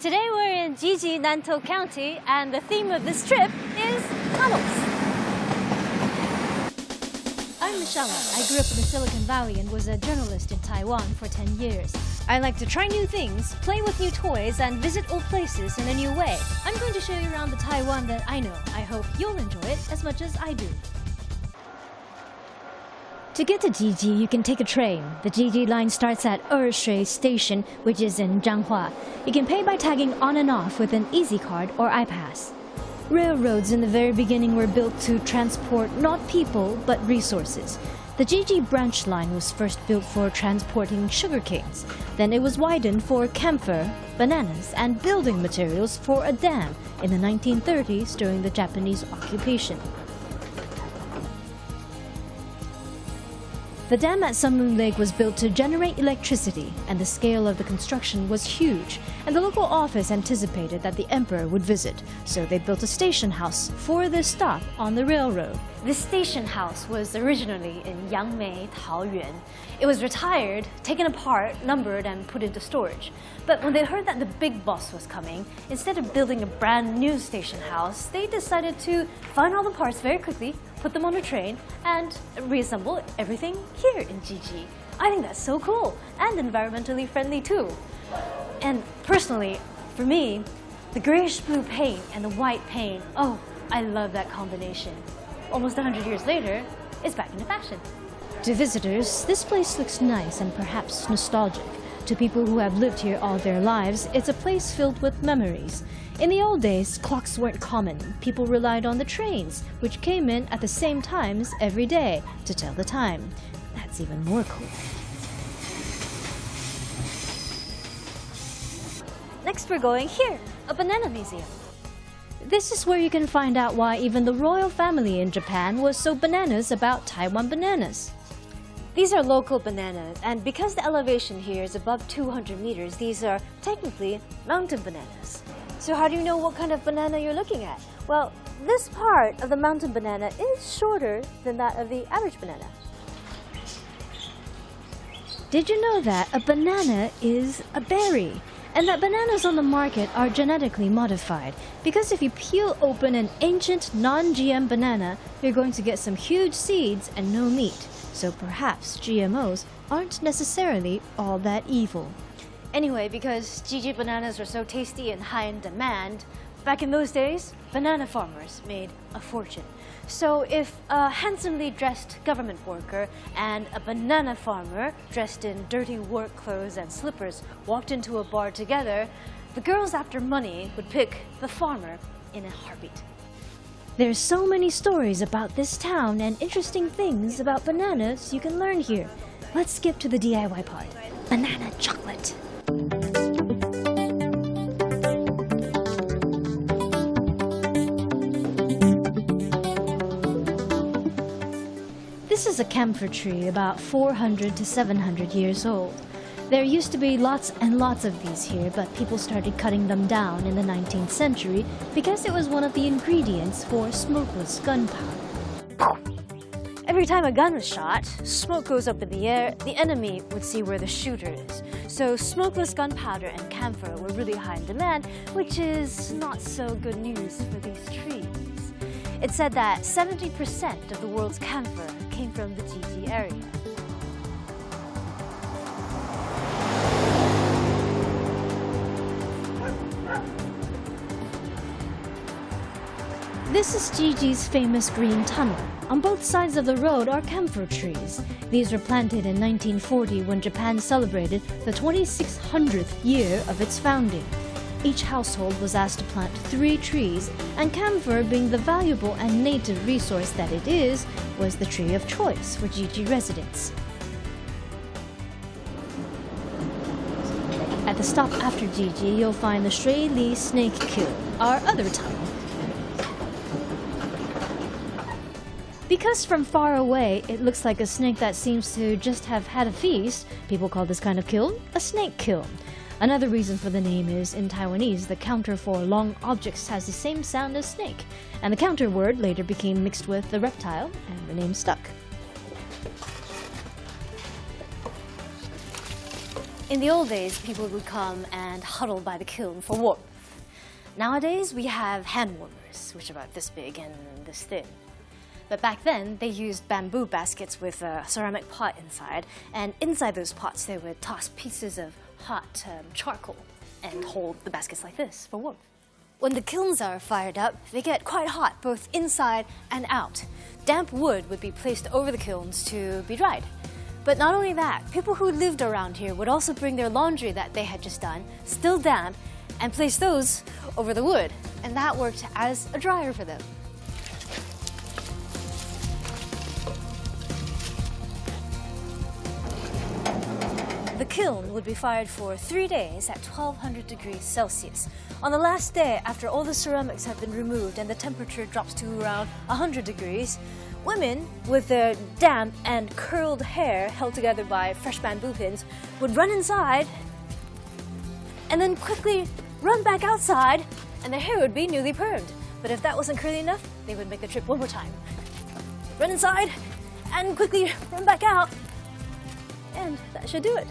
Today we're in Jiji, Nantou County, and the theme of this trip is tunnels. I'm Michella. I grew up in the Silicon Valley and was a journalist in Taiwan for 10 years. I like to try new things, play with new toys, and visit old places in a new way. I'm going to show you around the Taiwan that I know. I hope you'll enjoy it as much as I do. To get to Jiji, you can take a train. The Jiji line starts at Ershui Station, which is in Zhanghua. You can pay by tagging on and off with an Easy Card or iPass. Railroads in the very beginning were built to transport not people, but resources. The Jiji branch line was first built for transporting sugar canes. Then it was widened for camphor, bananas, and building materials for a dam in the 1930s during the Japanese occupation. The dam at Sunmoon Lake was built to generate electricity, and the scale of the construction was huge, and the local office anticipated that the emperor would visit, so they built a station house for this stop on the railroad. This station house was originally in杨梅, Taoyuan. It was retired, taken apart, numbered, and put into storage. But when they heard that the big boss was coming, instead of building a brand new station house, they decided to find all the parts very quickly, put them on a train, and reassemble everything here in Jiji. I think that's so cool and environmentally friendly too. And personally, for me, the grayish blue paint and the white paint, oh, I love that combination. Almost 100 years later, it's back into fashion. To visitors, this place looks nice and perhaps nostalgic. To people who have lived here all their lives, it's a place filled with memories. In the old days, clocks weren't common. People relied on the trains, which came in at the same times every day to tell the time. That's even more cool. Next we're going here, a banana museum. This is where you can find out why even the royal family in Japan was so bananas about Taiwan bananas. These are local bananas, and because the elevation here is above 200 meters, these are technically mountain bananas. So how do you know what kind of banana you're looking at? Well, this part of the mountain banana is shorter than that of the average banana. Did you know that a banana is a berry? And that bananas on the market are genetically modified. Because if you peel open an ancient non-GM banana, you're going to get some huge seeds and no meat. So perhaps GMOs aren't necessarily all that evil. Anyway, because Jiji bananas are so tasty and high in demand, back in those days, banana farmers made a fortune. So if a handsomely dressed government worker and a banana farmer dressed in dirty work clothes and slippers walked into a bar together, the girls after money would pick the farmer in a heartbeat. There's so many stories about this town and interesting things about bananas you can learn here. Let's skip to the DIY part. Banana chocolate. This is a camphor tree about 400 to 700 years old. There used to be lots and lots of these here, but people started cutting them down in the 19th century because it was one of the ingredients for smokeless gunpowder. Every time a gun was shot, smoke goes up in the air, the enemy would see where the shooter is. So smokeless gunpowder and camphor were really high in demand, which is not so good news for these trees. It's said that 70% of the world's camphor came from the Jiji area. This is Jiji's famous green tunnel. On both sides of the road are camphor trees. These were planted in 1940 when Japan celebrated the 2600th year of its founding. Each household was asked to plant 3 trees, and camphor, being the valuable and native resource that it is, was the tree of choice for Jiji residents. At the stop after Jiji, you'll find the Shui Li Snake Kill, our other tunnel. Because from far away, it looks like a snake that seems to just have had a feast, people call this kind of kiln a snake kiln. Another reason for the name is, in Taiwanese, the counter for long objects has the same sound as snake, and the counter word later became mixed with the reptile, and the name stuck. In the old days, people would come and huddle by the kiln for warmth. Nowadays, we have hand warmers, which are about this big and this thin. But back then, they used bamboo baskets with a ceramic pot inside, and inside those pots, they would toss pieces of hot charcoal and hold the baskets like this for warmth. When the kilns are fired up, they get quite hot, both inside and out. Damp wood would be placed over the kilns to be dried. But not only that, people who lived around here would also bring their laundry that they had just done, still damp, and place those over the wood, and that worked as a dryer for them. The kiln would be fired for 3 days at 1200 degrees Celsius. On the last day, after all the ceramics have been removed and the temperature drops to around 100 degrees, women, with their damp and curled hair held together by fresh bamboo pins, would run inside and then quickly run back outside, and their hair would be newly permed. But if that wasn't curly enough, they would make the trip one more time. Run inside and quickly run back out, and that should do it.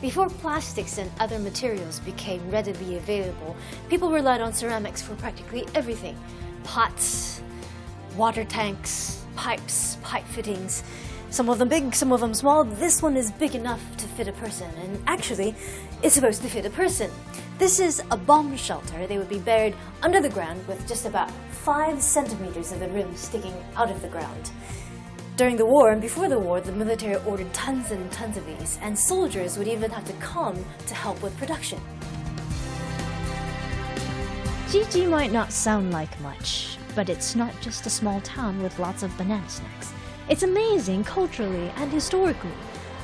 Before plastics and other materials became readily available, people relied on ceramics for practically everything. Pots, water tanks, pipes, pipe fittings. Some of them big, some of them small. This one is big enough to fit a person, and actually, it's supposed to fit a person. This is a bomb shelter. They would be buried under the ground with just about 5 centimeters of the rim sticking out of the ground. During the war and before the war, the military ordered tons and tons of these, and soldiers would even have to come to help with production. Jiji might not sound like much, but it's not just a small town with lots of banana snacks. It's amazing culturally and historically.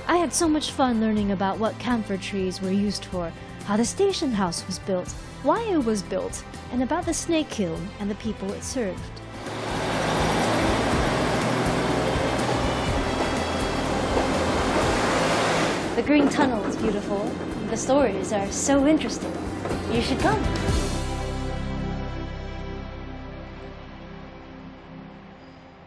I had so much fun learning about what camphor trees were used for, how the station house was built, why it was built, and about the snake kiln and the people it served. The green tunnel is beautiful. The stories are so interesting. You should come.